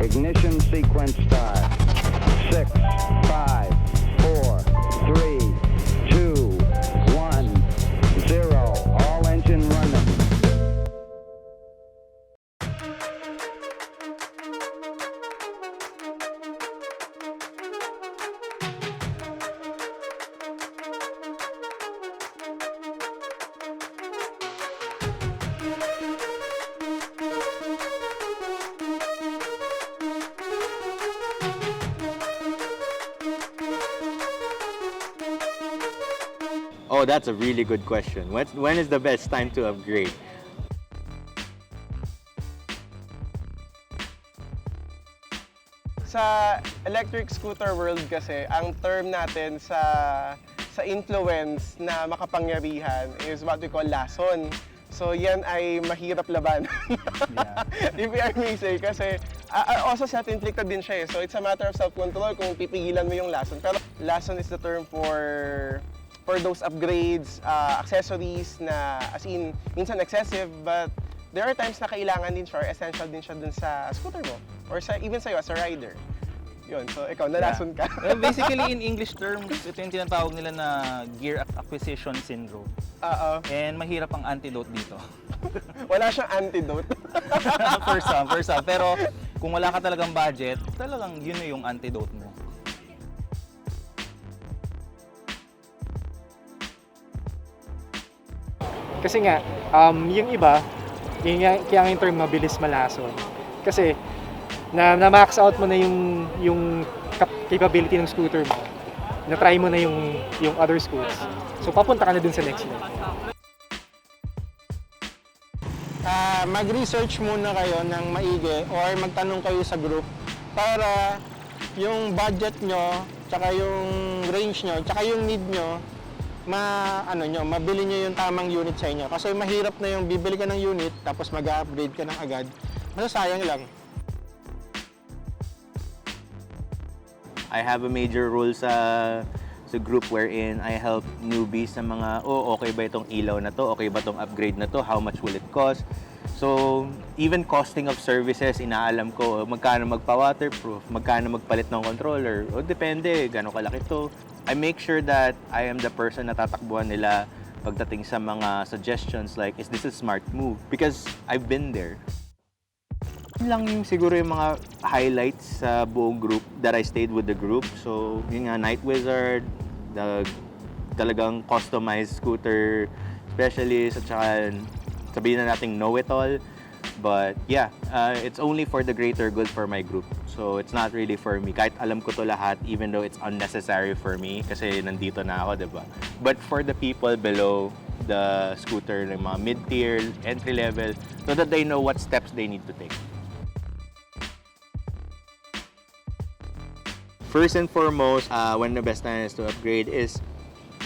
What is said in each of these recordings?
Ignition sequence start. 6, 5, 4, 3, 2, 1, 0. All engine running. Oh, that's a really good question. When is the best time to upgrade? Sa electric scooter world kasi, ang term natin sa influence na makapangyarihan is what we call lason. So yan ay mahirap laban. If I may say, kasi also self-inflicted din siya eh. So it's a matter of self-control kung pipigilan mo yung lason. Pero lason is the term for those upgrades, accessories na as in minsan excessive, but there are times na kailangan din siya or essential din siya dun sa scooter mo or even sa'yo as a rider. Yun, so ikaw, nalason ka. Well, basically, in English terms, ito yung tinatawag nila na gear acquisition syndrome. And mahirap ang antidote dito. Wala siyang antidote. For some. Pero kung wala ka talagang budget, talagang yun na yung antidote mo. Kasi nga, yung iba, kaya yung term mabilis malason. Kasi, na-max out mo na yung capability ng scooter mo. Na-try mo na yung other schools. So, papunta ka na dun sa next level. Mag-research muna kayo ng maigi or magtanong kayo sa group para yung budget nyo, tsaka yung range nyo, tsaka yung need nyo, mabili nyo yung tamang unit sa inyo. Kasi mahirap na yung bibili ka ng unit tapos mag-upgrade ka ng agad. Masasayang lang. I have a major role sa group wherein I help newbies sa mga, okay ba itong ilaw na to? Okay ba itong upgrade na to? How much will it cost? So, even costing of services, inaalam ko, magkano magpa-waterproof, magkano magpalit ng controller, depende, gano'ng kalaki to. I make sure that I am the person na tatakbuhan nila pagdating sa mga suggestions like, is this a smart move? Because I've been there. Yun lang yung siguro yung mga highlights sa buong group that I stayed with the group. So, yun nga, Night Wizard, the talagang customized scooter specialist, at saka sabihin na nating know-it-all. But yeah, it's only for the greater good for my group. So it's not really for me. Kahit alam ko to lahat, even though it's unnecessary for me, kasi nandito na ako, diba? But for the people below the scooter, ng mga mid-tier, entry-level, so that they know what steps they need to take. First and foremost, when the best time is to upgrade is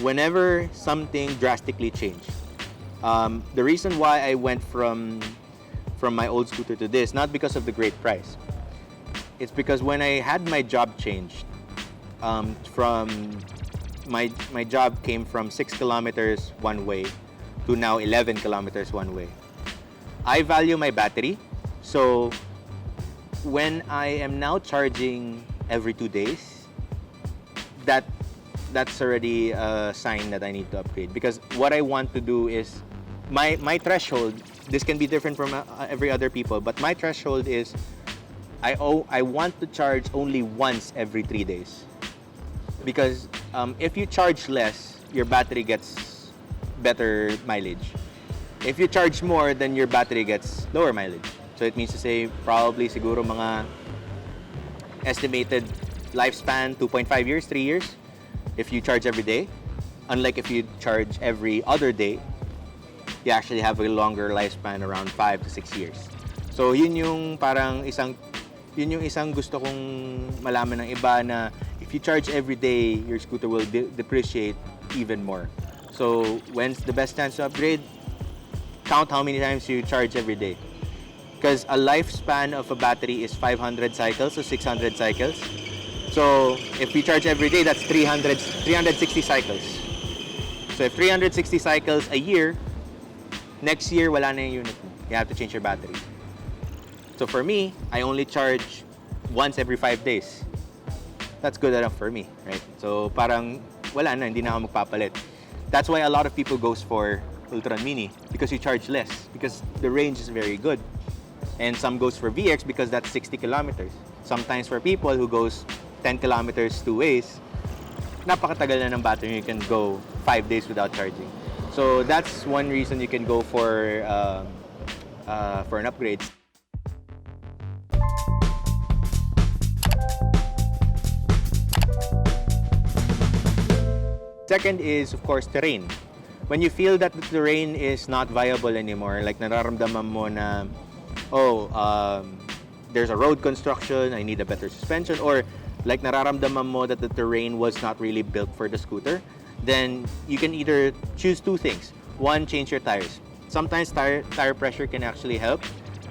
whenever something drastically changed. The reason why I went from my old scooter to this, not because of the great price. It's because when I had my job changed, my job came from 6 kilometers one way to now 11 kilometers one way. I value my battery, so when I am now charging every 2 days, that's already a sign that I need to upgrade. Because what I want to do is, my threshold, this can be different from every other people, but my threshold is I want to charge only once every 3 days. Because if you charge less, your battery gets better mileage. If you charge more, then your battery gets lower mileage. So it means to say, probably siguro mga estimated lifespan 2.5 years, 3 years, if you charge every day. Unlike if you charge every other day, you actually have a longer lifespan, around 5 to 6 years. So yun yung isang gusto kong malaman ng iba, na if you charge every day, your scooter will depreciate even more. So when's the best chance to upgrade? Count how many times you charge every day. Because a lifespan of a battery is 500 cycles or 600 cycles. So if you charge every day, that's 360 cycles. So if 360 cycles a year, next year wala na yung unit mo. You have to change your battery. So for me, I only charge once every 5 days. That's good enough for me, right? So parang wala na, hindi na ako magpapalit. That's why a lot of people goes for Ultron Mini because you charge less because the range is very good. And some goes for VX because that's 60 kilometers. Sometimes for people who goes 10 kilometers two ways, napakatagal na ng battery, you can go 5 days without charging. So that's one reason you can go for an upgrade. Second is, of course, terrain. When you feel that the terrain is not viable anymore, like nararamdaman mo na, there's a road construction, I need a better suspension, or like nararamdaman mo that the terrain was not really built for the scooter, then you can either choose two things. One, change your tires. Sometimes tire pressure can actually help.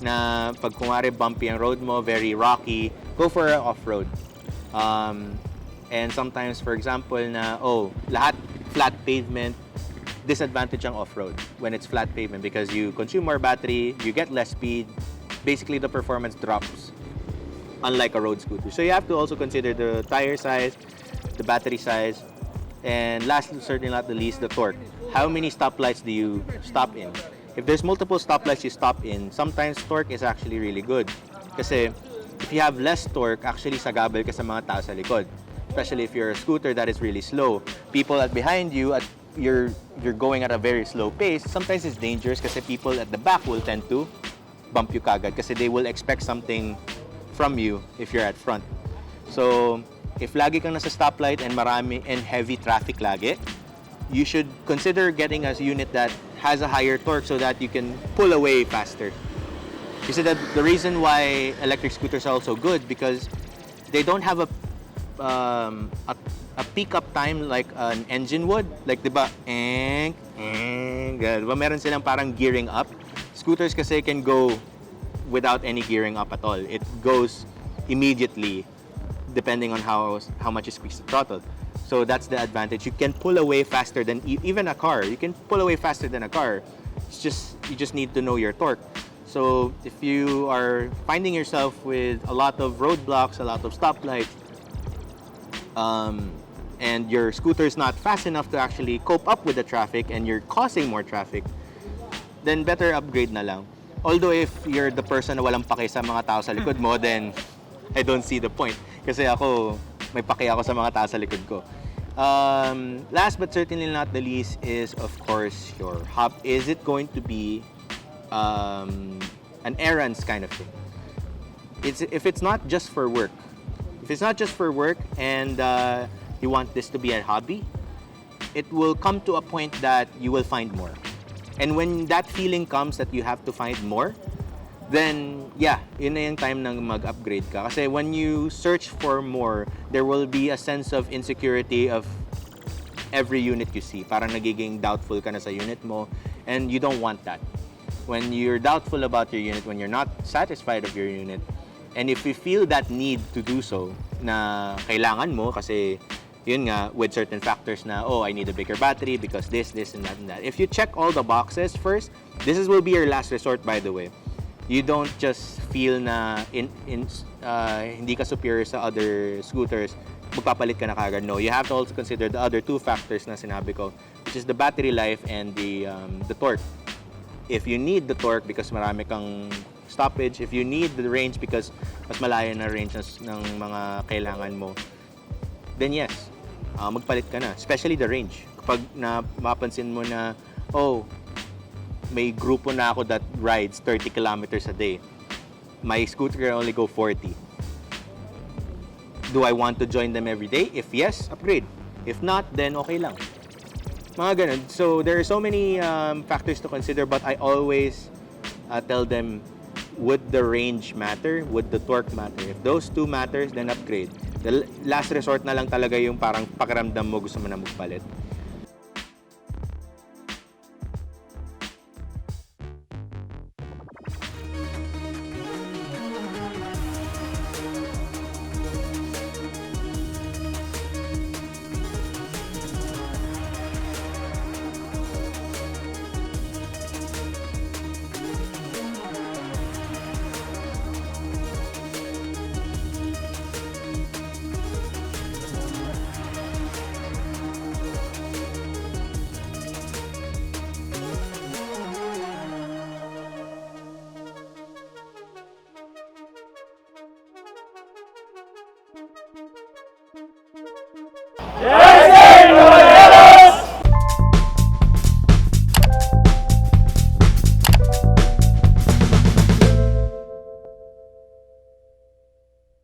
Na pag kumare bumpy ang road mo, very rocky, go for off-road. And sometimes, for example, na lahat flat pavement, disadvantage ang off-road when it's flat pavement because you consume more battery, you get less speed, basically the performance drops, unlike a road scooter. So you have to also consider the tire size, the battery size, and last, certainly not the least, the torque. How many stoplights do you stop in? If there's multiple stoplights you stop in, sometimes torque is actually really good. Kasi if you have less torque, actually sagabal ka sa mga tao sa likod. Especially if you're a scooter that is really slow. People behind you, you're going at a very slow pace, sometimes it's dangerous kasi people at the back will tend to bump you kagad kasi they will expect something from you if you're at front. So, if lagi kang nasa stoplight and marami and heavy traffic lagi, you should consider getting a unit that has a higher torque so that you can pull away faster. You see that the reason why electric scooters are also good because they don't have a pick-up time like an engine would. Like, diba, diba, meron silang parang gearing up. Scooters kasi can go without any gearing up at all. It goes immediately depending on how much you squeeze the throttle. So that's the advantage. You can pull away faster than even a car. You can pull away faster than a car. You just need to know your torque. So if you are finding yourself with a lot of roadblocks, a lot of stoplights, and your scooter is not fast enough to actually cope up with the traffic and you're causing more traffic, then better upgrade na lang. Although if you're the person na walang pake sa mga tao sa likod mo, then I don't see the point. Kasi ako, may pake ako sa mga tao sa likod ko. Last but certainly not the least is, of course, your hub. Is it going to be an errands kind of thing? If it's not just for work, and you want this to be a hobby, it will come to a point that you will find more. And when that feeling comes that you have to find more, then yeah, yun na yung time na mag-upgrade ka. Kasi when you search for more, there will be a sense of insecurity of every unit you see. Parang nagiging doubtful ka na sa unit mo, and you don't want that. When you're doubtful about your unit, when you're not satisfied of your unit, and if you feel that need to do so, na kailangan mo kasi yun nga, with certain factors na, I need a bigger battery because this, and that, and that. If you check all the boxes first, will be your last resort, by the way. You don't just feel na hindi ka superior sa other scooters, magpapalit ka na kagad. No, you have to also consider the other two factors na sinabi ko, which is the battery life and the torque. If you need the torque because marami kang stoppage, if you need the range because mas malayo na range ng mga kailangan mo, then yes, magpalit ka na. Especially the range. Kapag mapansin mo na, may grupo na ako that rides 30 kilometers a day. My scooter can only go 40. Do I want to join them every day? If yes, upgrade. If not, then okay lang. Mga ganun. So there are so many factors to consider, but I always tell them, would the range matter? Would the torque matter? If those two matters, then upgrade. The last resort na lang talaga yung parang pakiramdam mo gusto mo na magpalit.